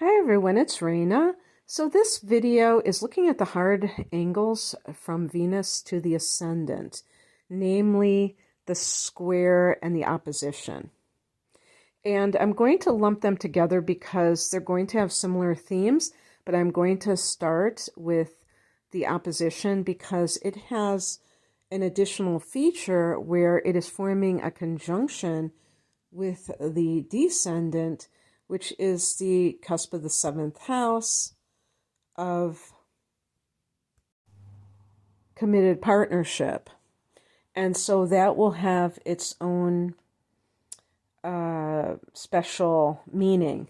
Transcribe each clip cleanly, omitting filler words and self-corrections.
Hi everyone, it's Raina. So this video is looking at the hard angles from Venus to the ascendant, namely the square and the opposition. And I'm going to lump them together because they're going to have similar themes, but I'm going to start with the opposition because it has an additional feature where it is forming a conjunction with the descendant, which is the cusp of the seventh house of committed partnership. And so that will have its own special meaning.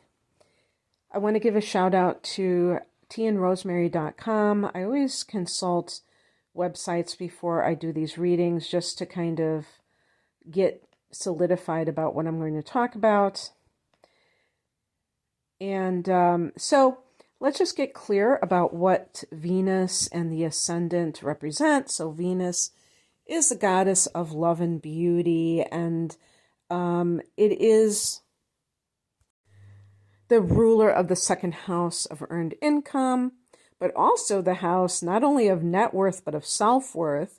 I want to give a shout out to teaandrosemary.com. I always consult websites before I do these readings just to kind of get solidified about what I'm going to talk about. And so let's just get clear about what Venus and the ascendant represent. So Venus is the goddess of love and beauty, and it is the ruler of the second house of earned income, but also the house not only of net worth, but of self-worth,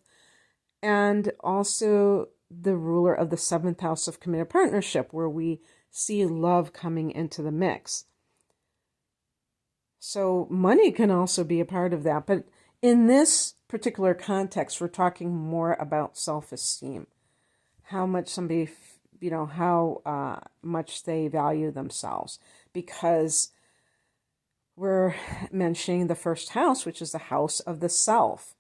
and also the ruler of the seventh house of committed partnership, where we see love coming into the mix. So money can also be a part of that. But in this particular context, we're talking more about self-esteem, how much somebody, how much they value themselves, because we're mentioning the first house, which is the house of the self.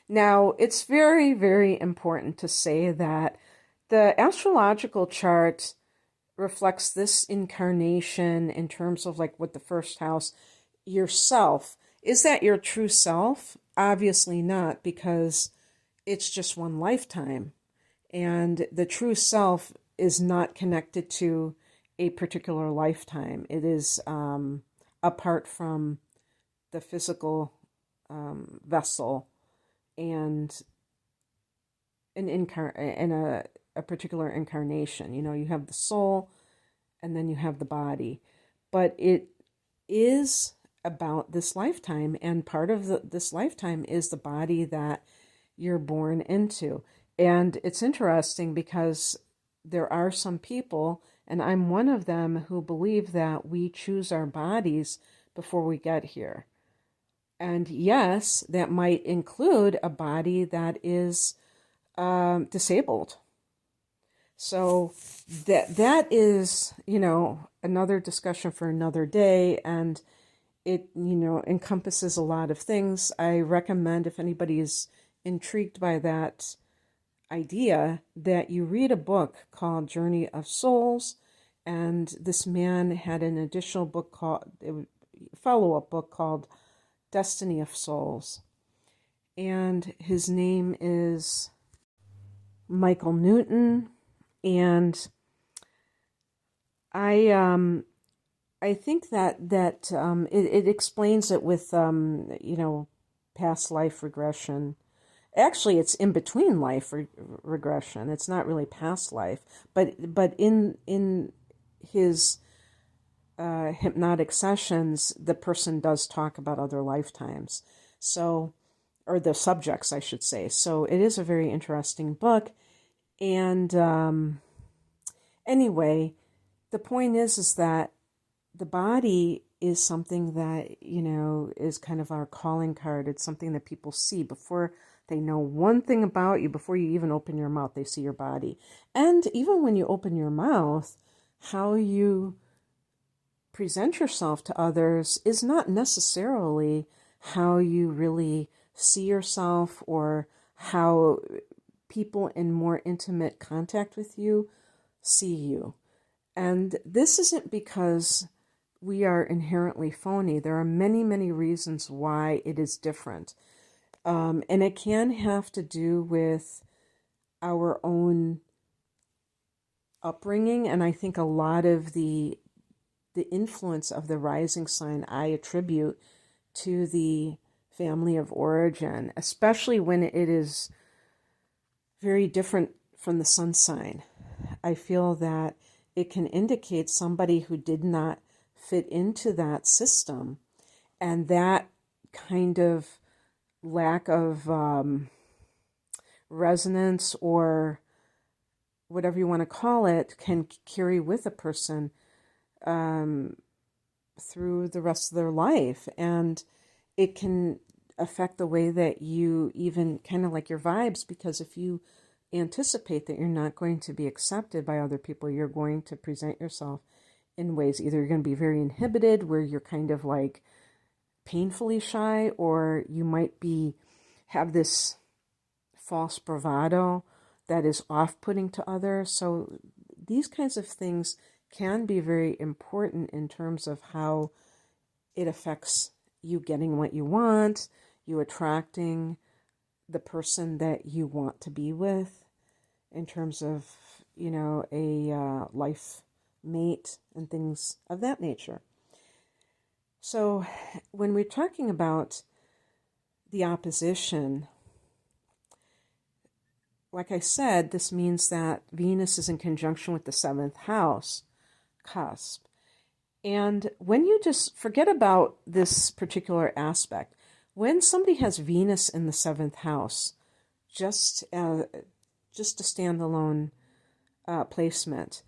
Now, it's very, very important to say that the astrological chart reflects this incarnation in terms of like what the first house, yourself. Is that your true self? Obviously not, because it's just one lifetime. And the true self is not connected to a particular lifetime. It is apart from the physical vessel and a particular incarnation. You have the soul and then you have the body. But it is about this lifetime, and part of this lifetime is the body that you're born into. And it's interesting because there are some people, and I'm one of them, who believe that we choose our bodies before we get here. And yes, that might include a body that is disabled. So that is, another discussion for another day, and it, encompasses a lot of things. I recommend, if anybody is intrigued by that idea, that you read a book called Journey of Souls, and this man had an additional book called, follow-up book called Destiny of Souls, and his name is Michael Newton. And I think that it explains it with past life regression. Actually, it's in between life regression. It's not really past life, but in his hypnotic sessions, the person does talk about other lifetimes. So, or the subjects, I should say. So it is a very interesting book. And anyway, the point is that the body is something that, is kind of our calling card. It's something that people see before they know one thing about you. Before you even open your mouth, they see your body. And even when you open your mouth, how you present yourself to others is not necessarily how you really see yourself, or how people in more intimate contact with you see you. And this isn't because we are inherently phony. There are many, many reasons why it is different. And it can have to do with our own upbringing. And I think a lot of the influence of the rising sign I attribute to the family of origin, especially when it is very different from the sun sign. I feel that it can indicate somebody who did not fit into that system. And that kind of lack of resonance, or whatever you want to call it, can carry with a person through the rest of their life. And it can affect the way that you even kind of like your vibes, because if you anticipate that you're not going to be accepted by other people, you're going to present yourself in ways, either you're going to be very inhibited, where you're kind of like painfully shy, or you might have this false bravado that is off-putting to others. So these kinds of things can be very important in terms of how it affects you getting what you want, you attracting the person that you want to be with, in terms of, a life mate and things of that nature. So when we're talking about the opposition, like I said, this means that Venus is in conjunction with the 7th house cusp. And when you just forget about this particular aspect, when somebody has Venus in the 7th house, just a standalone placement,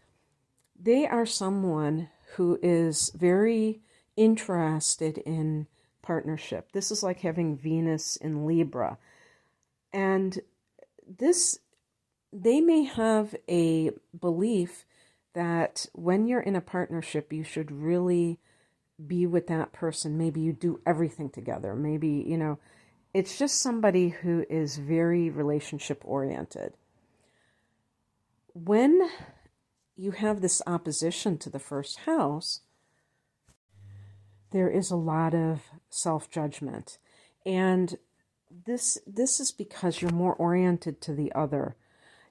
they are someone who is very interested in partnership. This is like having Venus in Libra. And they may have a belief that when you're in a partnership, you should really be with that person. Maybe you do everything together. Maybe, it's just somebody who is very relationship oriented. When you have this opposition to the 1st house, there is a lot of self-judgment. And this is because you're more oriented to the other.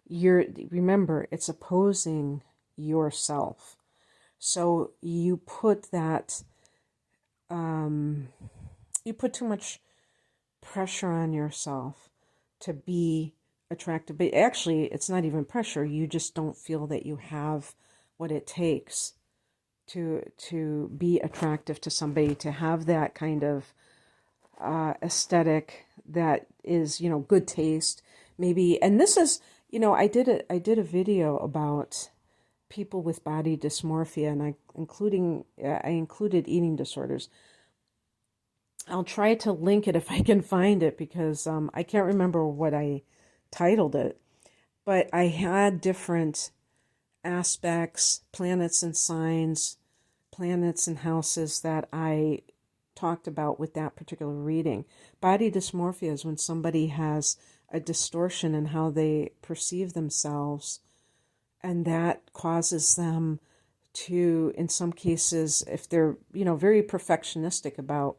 Remember, it's opposing yourself. So you put that, you put too much pressure on yourself to be attractive. But actually, it's not even pressure. You just don't feel that you have what it takes to be attractive to somebody, to have that kind of aesthetic that is, good taste, maybe. And this is, I did a video about people with body dysmorphia, and I included eating disorders. I'll try to link it if I can find it, because I can't remember what I titled it, but I had different aspects, planets and signs, planets and houses that I talked about with that particular reading. Body dysmorphia is when somebody has a distortion in how they perceive themselves, and that causes them to, in some cases, if they're, very perfectionistic about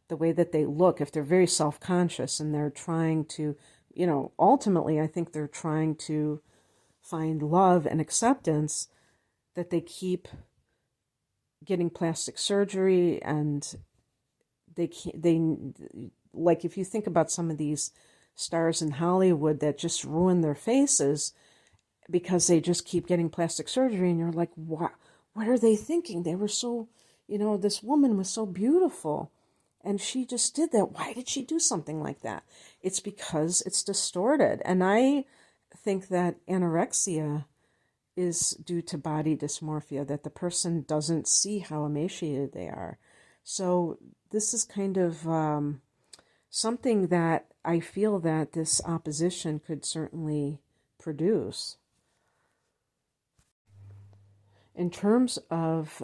the way that they look, if they're very self-conscious and they're trying to, ultimately, I think they're trying to find love and acceptance, that they keep getting plastic surgery, and like, if you think about some of these stars in Hollywood that just ruin their faces because they just keep getting plastic surgery, and you're like, what are they thinking? They were so, this woman was so beautiful, and she just did that. Why did she do something like that? It's because it's distorted. And I think that anorexia is due to body dysmorphia, that the person doesn't see how emaciated they are. So this is kind of something that I feel that this opposition could certainly produce. In terms of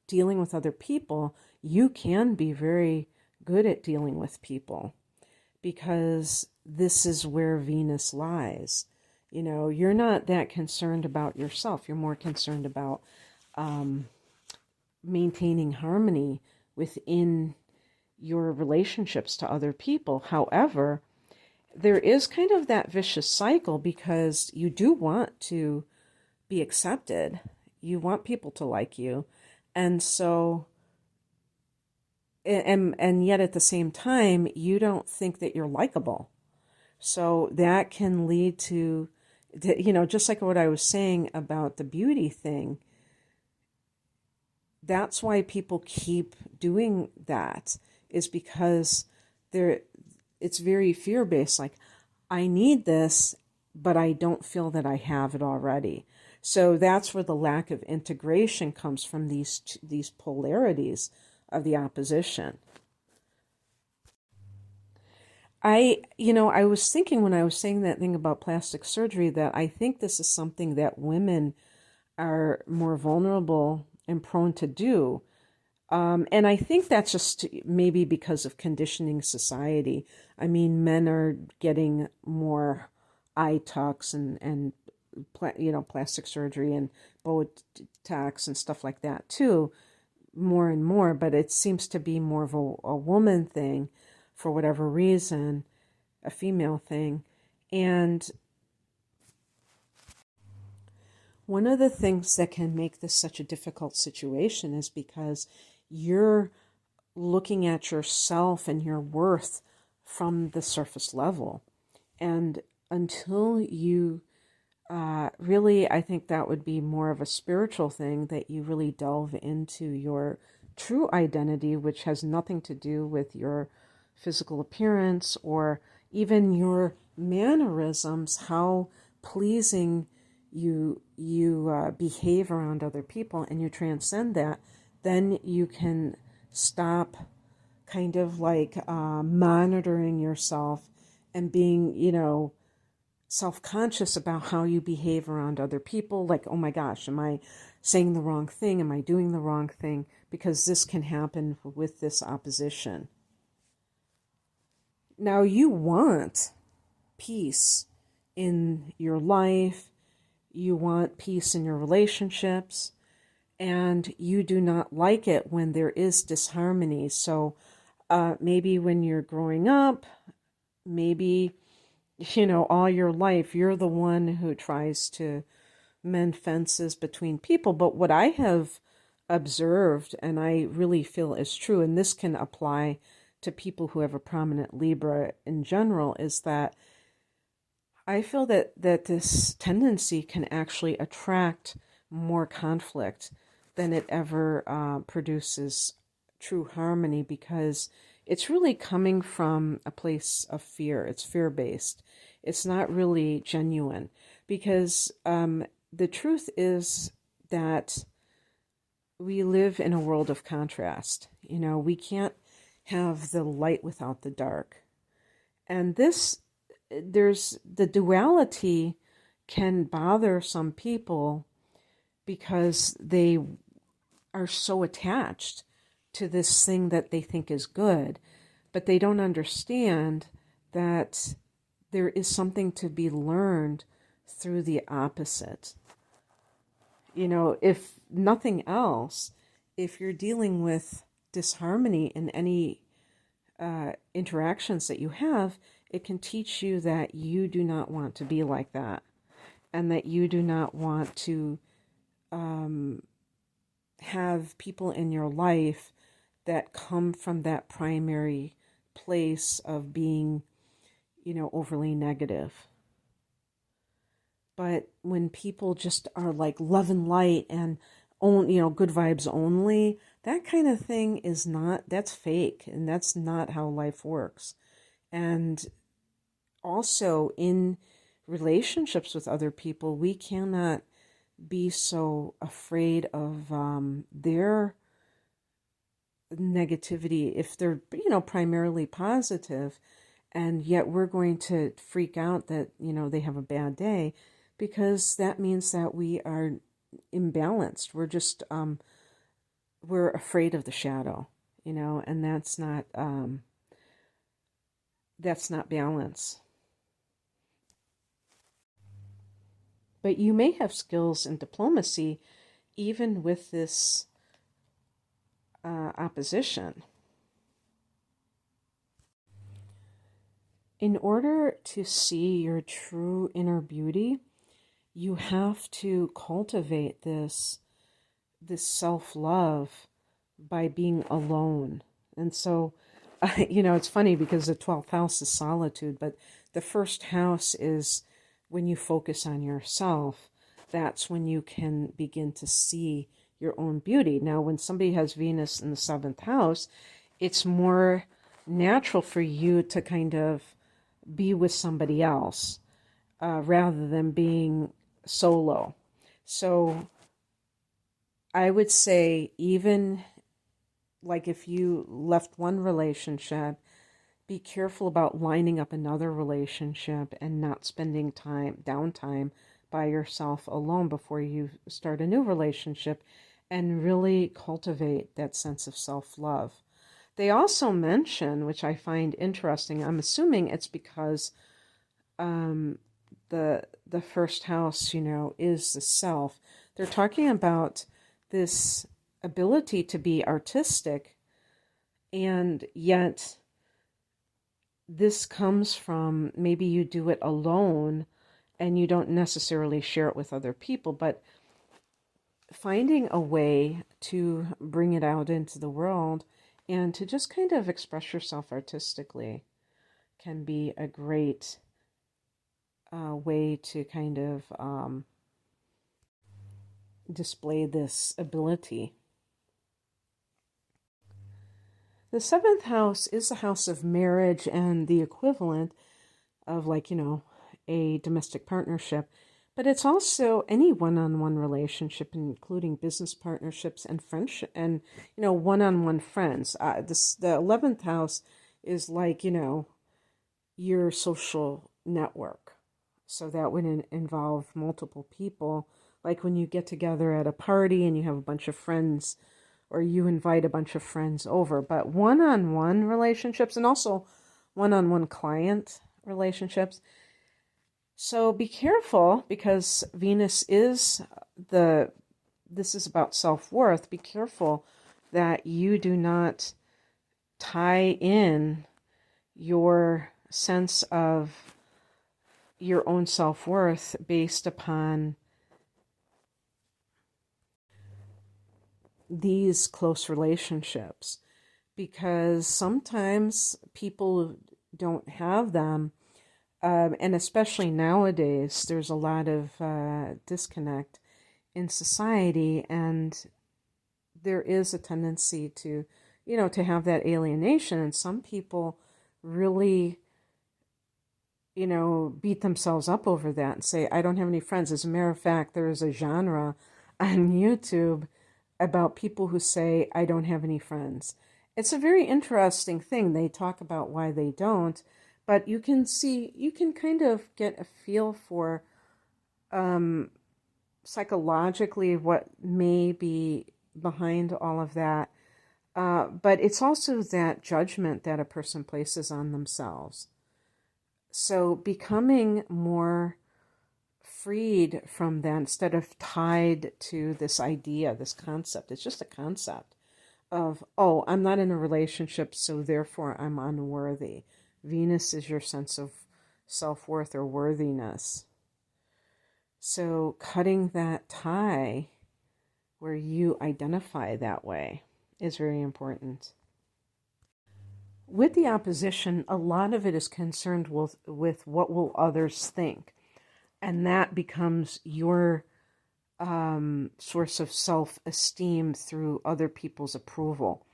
dealing with other people, you can be very good at dealing with people, because this is where Venus lies. You're not that concerned about yourself. You're more concerned about maintaining harmony within your relationships to other people. However, there is kind of that vicious cycle, because you do want to be accepted. You want people to like you. And so, and yet at the same time, you don't think that you're likable. So that can lead to, just like what I was saying about the beauty thing, that's why people keep doing that, is because they're it's very fear-based. Like, I need this, but I don't feel that I have it already. So that's where the lack of integration comes from, these polarities of the opposition. I was thinking when I was saying that thing about plastic surgery that I think this is something that women are more vulnerable and prone to do. And I think that's just maybe because of conditioning society. I mean, men are getting more eye tucks and plastic surgery and Botox and stuff like that too, more and more. But it seems to be more of a woman thing for whatever reason, a female thing. And one of the things that can make this such a difficult situation is because you're looking at yourself and your worth from the surface level. And until you really, I think that would be more of a spiritual thing, that you really delve into your true identity, which has nothing to do with your physical appearance or even your mannerisms, how pleasing you behave around other people, and you transcend that, then you can stop kind of like monitoring yourself and being, self-conscious about how you behave around other people. Like, oh my gosh, am I saying the wrong thing? Am I doing the wrong thing? Because this can happen with this opposition. Now, you want peace in your life. You want peace in your relationships. And you do not like it when there is disharmony. So maybe when you're growing up, maybe, all your life, you're the one who tries to mend fences between people. But what I have observed, and I really feel is true, and this can apply to people who have a prominent Libra in general, is that I feel that this tendency can actually attract more conflict than it ever produces true harmony, because it's really coming from a place of fear. It's fear-based. It's not really genuine, because the truth is that we live in a world of contrast. We can't have the light without the dark. And there's the duality can bother some people because they are so attached to this thing that they think is good, but they don't understand that there is something to be learned through the opposite. If nothing else, if you're dealing with disharmony in any interactions that you have, it can teach you that you do not want to be like that, and that you do not want to have people in your life that come from that primary place of being, overly negative. But when people just are like love and light and good vibes only, that kind of thing that's fake, and that's not how life works. And also in relationships with other people, we cannot be so afraid of their negativity if they're, primarily positive, and yet we're going to freak out that, they have a bad day, because that means that we are imbalanced. We're just, we're afraid of the shadow, and that's not balance. But you may have skills in diplomacy even with this opposition. In order to see your true inner beauty, you have to cultivate this self-love by being alone. And so, it's funny because the 12th house is solitude, but the first house is when you focus on yourself. That's when you can begin to see your own beauty. Now, when somebody has Venus in the seventh house, it's more natural for you to kind of be with somebody else rather than being solo. So I would say, even like if you left one relationship, be careful about lining up another relationship and not spending downtime by yourself alone before you start a new relationship, and really cultivate that sense of self-love. They also mention, which I find interesting, I'm assuming it's because the first house, is the self. They're talking about this ability to be artistic, and yet this comes from maybe you do it alone and you don't necessarily share it with other people, but finding a way to bring it out into the world and to just kind of express yourself artistically can be a great way to kind of display this ability. The seventh house is the house of marriage and the equivalent of, like, a domestic partnership. But it's also any one-on-one relationship, including business partnerships and friendship, and one-on-one friends. The 11th house is like your social network. So that would involve multiple people. Like when you get together at a party and you have a bunch of friends, or you invite a bunch of friends over. But one-on-one relationships, and also one-on-one client relationships. So be careful, because Venus is this is about self-worth. Be careful that you do not tie in your sense of your own self-worth based upon these close relationships, because sometimes people don't have them. And especially nowadays, there's a lot of disconnect in society, and there is a tendency to, to have that alienation. And some people really, beat themselves up over that and say, I don't have any friends. As a matter of fact, there is a genre on YouTube about people who say, I don't have any friends. It's a very interesting thing. They talk about why they don't. But you can kind of get a feel for psychologically what may be behind all of that. But it's also that judgment that a person places on themselves. So becoming more freed from that, instead of tied to this idea, this concept. It's just a concept of, oh, I'm not in a relationship, so therefore I'm unworthy. Venus is your sense of self-worth or worthiness. So cutting that tie where you identify that way is very important. With the opposition, a lot of it is concerned with what will others think. And that becomes your source of self-esteem through other people's approval.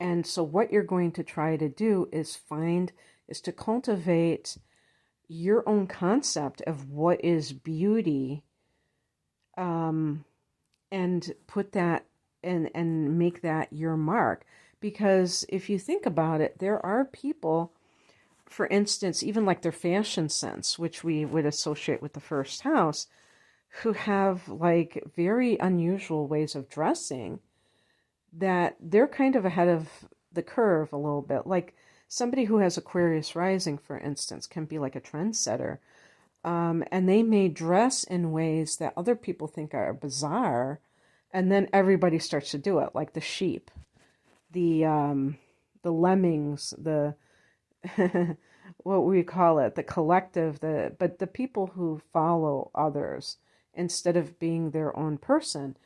And so what you're going to try to do is to cultivate your own concept of what is beauty, and put that and make that your mark. Because if you think about it, there are people, for instance, even like their fashion sense, which we would associate with the first house, who have like very unusual ways of dressing, that they're kind of ahead of the curve a little bit. Like somebody who has Aquarius rising, for instance, can be like a trendsetter. And they may dress in ways that other people think are bizarre, and then everybody starts to do it, like the sheep, the lemmings, the what we call it, the collective, but the people who follow others instead of being their own person.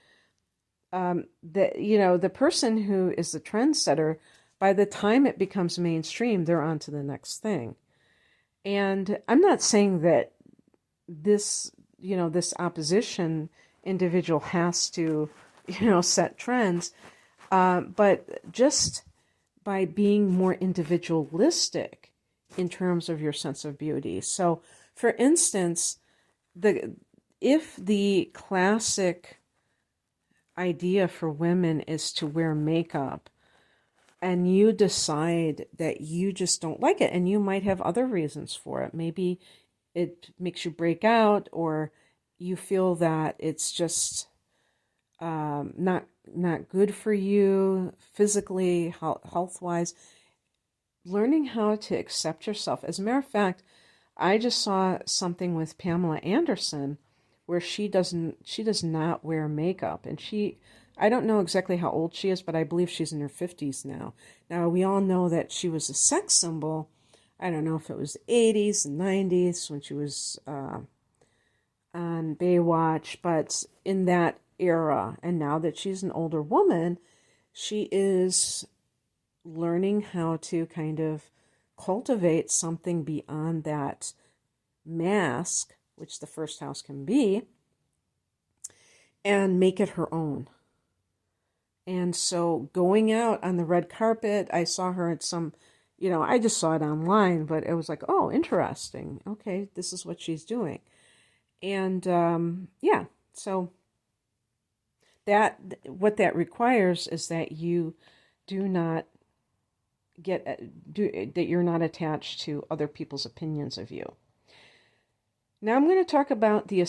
The person who is the trendsetter, by the time it becomes mainstream, they're on to the next thing. And I'm not saying that this opposition individual has to set trends. But just by being more individualistic in terms of your sense of beauty. So, for instance, if the classic idea for women is to wear makeup, and you decide that you just don't like it, and you might have other reasons for it. Maybe it makes you break out, or you feel that it's just not good for you physically, health wise. Learning how to accept yourself. As a matter of fact, I just saw something with Pamela Anderson where she does not wear makeup, and I don't know exactly how old she is, but I believe she's in her 50s now. Now, we all know that she was a sex symbol. I don't know if it was the 80s and 90s when she was on Baywatch, but in that era, and now that she's an older woman, she is learning how to kind of cultivate something beyond that mask, which the first house can be, and make it her own. And so going out on the red carpet, I saw her at some, I just saw it online, but it was like, oh, interesting. Okay, this is what she's doing. And yeah, so what that requires is that you do not that you're not attached to other people's opinions of you. Now I'm going to talk about the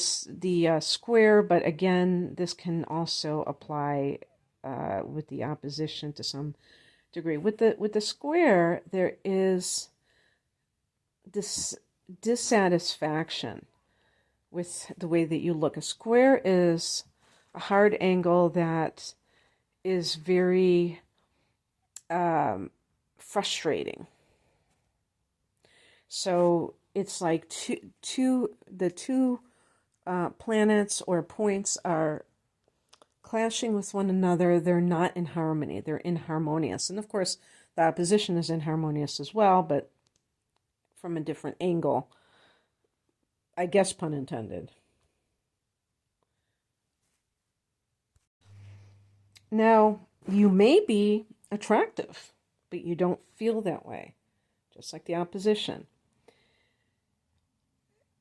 square, but again, this can also apply with the opposition to some degree. With the square, there is this dissatisfaction with the way that you look. A square is a hard angle that is very frustrating. So it's like the two planets or points are clashing with one another. They're not in harmony. They're inharmonious. And of course, the opposition is inharmonious as well, but from a different angle. I guess pun intended. Now, you may be attractive, but you don't feel that way, just like the opposition.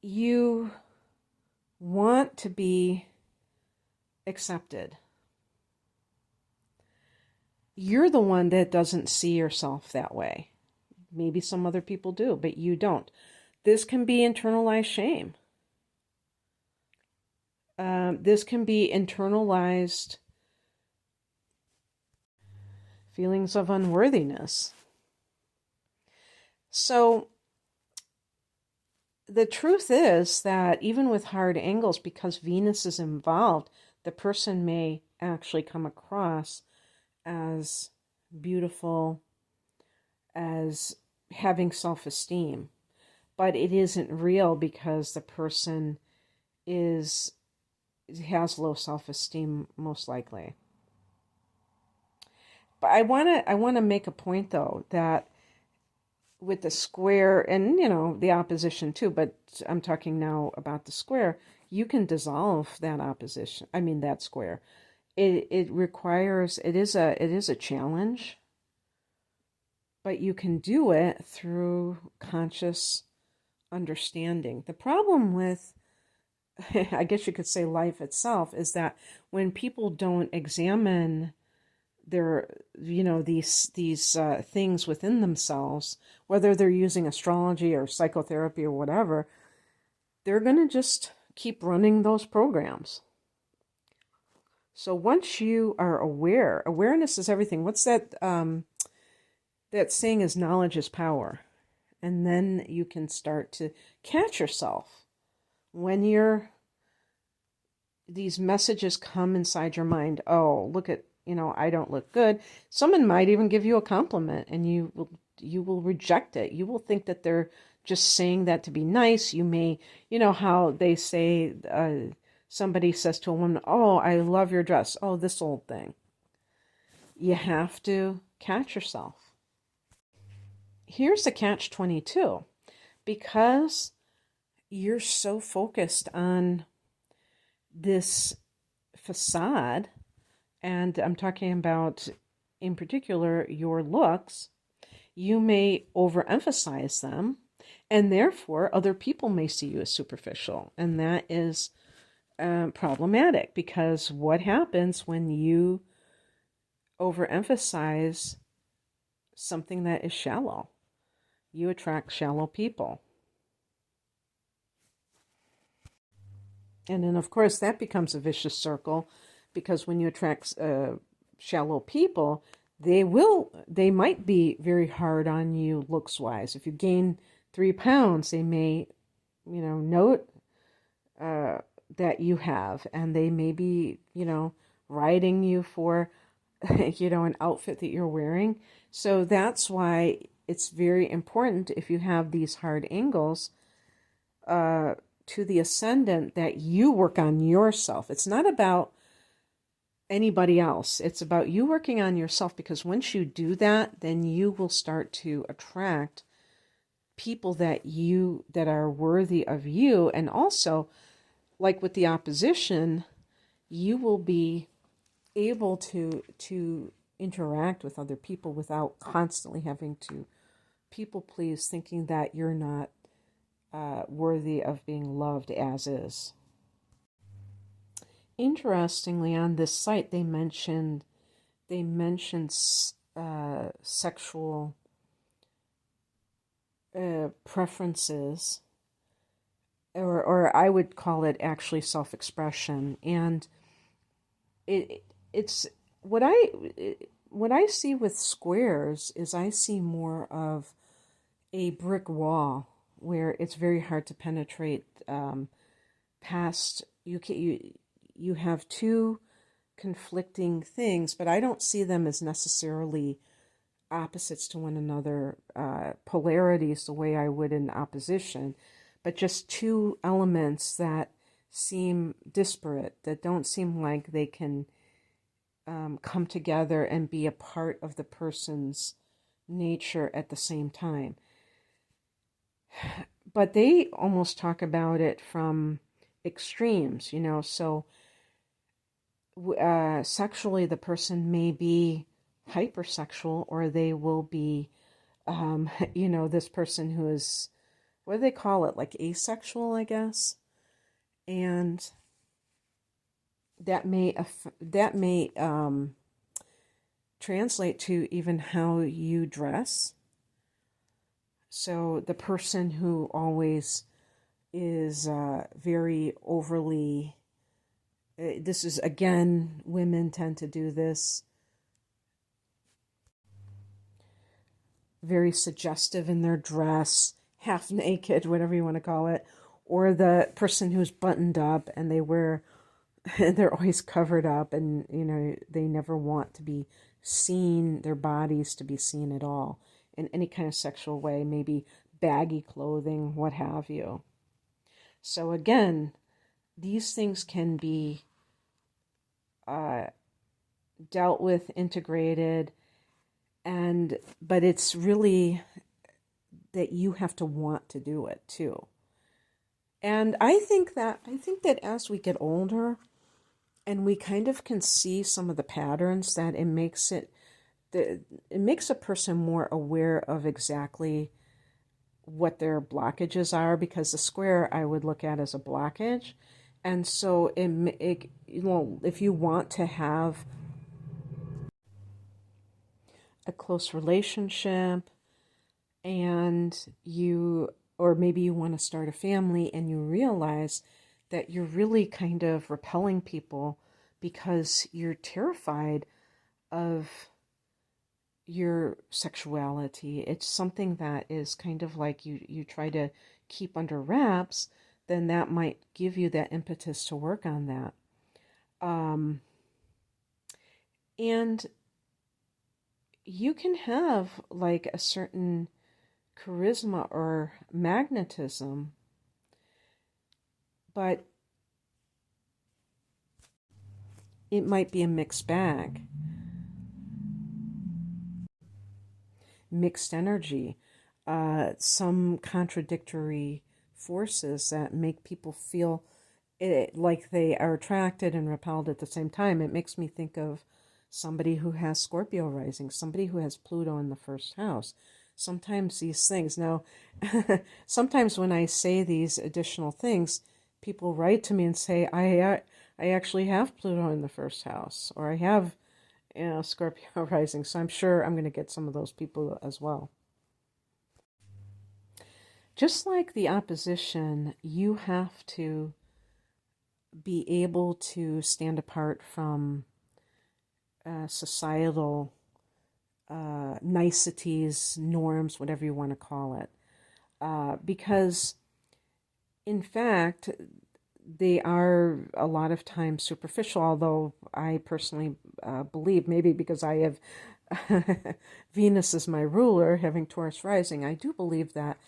You want to be accepted. You're the one that doesn't see yourself that way. Maybe some other people do, but you don't. This can be internalized shame. This can be internalized feelings of unworthiness. So the truth is that even with hard angles, because Venus is involved, the person may actually come across as beautiful, as having self-esteem, but it isn't real because the person has low self-esteem, most likely. But I want to make a point though that with the square and the opposition too, but I'm talking now about the square, you can dissolve that opposition. I mean that square. It is a challenge, but you can do it through conscious understanding. The problem with I guess you could say life itself is that when people don't examine their these things within themselves, whether they're using astrology or psychotherapy or whatever, they're going to just keep running those programs. So once you are aware, awareness is everything. What's that that saying is knowledge is power. And then you can start to catch yourself when these messages come inside your mind. Oh, look at, I don't look good. Someone might even give you a compliment and you will reject it. You will think that they're just saying that to be nice. You may, how they say, somebody says to a woman, oh, I love your dress. Oh, this old thing. You have to catch yourself. Here's the catch-22. Because you're so focused on this facade And I'm talking about, in particular, your looks. You may overemphasize them, and therefore other people may see you as superficial. And that is problematic, because what happens when you overemphasize something that is shallow? You attract shallow people. And then, of course, that becomes a vicious circle, because when you attract shallow people, they might be very hard on you looks wise. If you gain 3 pounds, they may, note uh, that you have, and they may be, riding you for, an outfit that you're wearing. So that's why it's very important, if you have these hard angles to the ascendant, that you work on yourself. It's not about anybody else. It's about you working on yourself, because once you do that, then you will start to attract people that are worthy of you. And also, like with the opposition, you will be able to interact with other people without constantly having to people please, thinking that you're not worthy of being loved as is. Interestingly, on this site, they mentioned sexual preferences, or I would call it actually self-expression. And it's what I see with squares is I see more of a brick wall where it's very hard to penetrate past. You have two conflicting things, but I don't see them as necessarily opposites to one another, polarities the way I would in opposition, but just two elements that seem disparate, that don't seem like they can come together and be a part of the person's nature at the same time. But they almost talk about it from extremes, so sexually the person may be hypersexual, or they will be, this person who is, what do they call it, like asexual, I guess. And that may translate to even how you dress. So the person who always is very overly, this is, again, women tend to do this, very suggestive in their dress, half naked, whatever you want to call it, or the person who's buttoned up and they're always covered up, and they never want to be seen, their bodies to be seen at all in any kind of sexual way, maybe baggy clothing, what have you. So again, these things can be dealt with, integrated, but it's really that you have to want to do it too. And I think that as we get older, and we kind of can see some of the patterns, that it makes a person more aware of exactly what their blockages are, because the square I would look at as a blockage. And so if you want to have a close relationship, or maybe you want to start a family, and you realize that you're really kind of repelling people because you're terrified of your sexuality. It's something that is kind of like you try to keep under wraps, then that might give you that impetus to work on that. And you can have like a certain charisma or magnetism, but it might be a mixed bag, mixed energy, some contradictory forces that make people feel like they are attracted and repelled at the same time. It makes me think of somebody who has Scorpio rising, somebody who has Pluto in the first house. Sometimes these things. Now, sometimes when I say these additional things, people write to me and say, I actually have Pluto in the first house, or I have, Scorpio rising. So I'm sure I'm going to get some of those people as well. Just like the opposition, you have to be able to stand apart from societal niceties, norms, whatever you want to call it. Because, in fact, they are a lot of times superficial, although I personally believe, maybe because I have Venus as my ruler, having Taurus rising, I do believe that,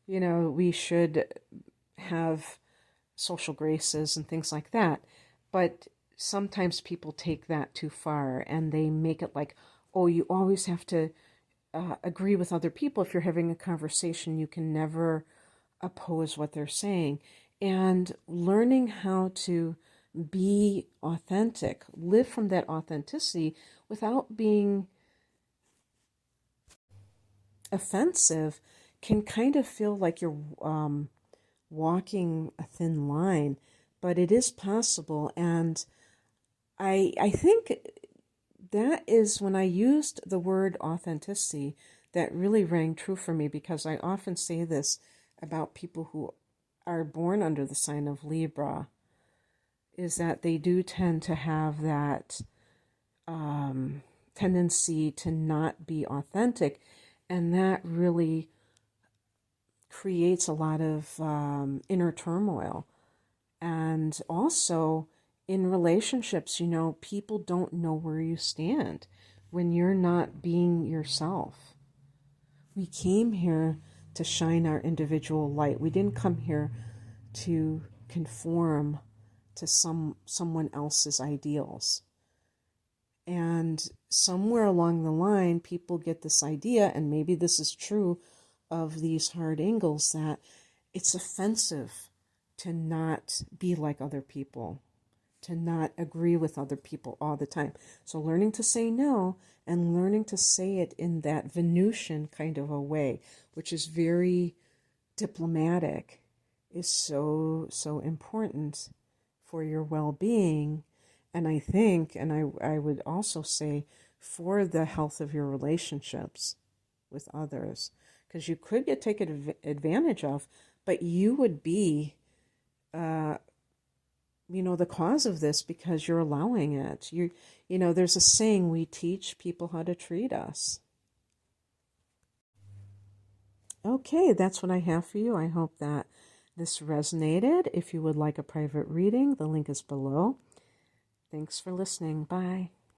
we should have social graces and things like that. But sometimes people take that too far and they make it like, oh, you always have to agree with other people. If you're having a conversation, you can never oppose what they're saying. And learning how to be authentic, live from that authenticity without being offensive, can kind of feel like you're walking a thin line, but it is possible. And I think that is when I used the word authenticity that really rang true for me, because I often say this about people who are born under the sign of Libra, is that they do tend to have that tendency to not be authentic, and that really creates a lot of inner turmoil. And also in relationships, people don't know where you stand when you're not being yourself. We came here to shine our individual light. We didn't come here to conform to someone else's ideals. And somewhere along the line, people get this idea, and maybe this is true of these hard angles, that it's offensive to not be like other people, to not agree with other people all the time. So learning to say no, and learning to say it in that Venusian kind of a way, which is very diplomatic, is so, so important for your well-being. And I think, and I would also say, for the health of your relationships with others, because you could get taken advantage of, but you would be, the cause of this because you're allowing it. There's a saying, we teach people how to treat us. Okay, that's what I have for you. I hope that this resonated. If you would like a private reading, the link is below. Thanks for listening. Bye.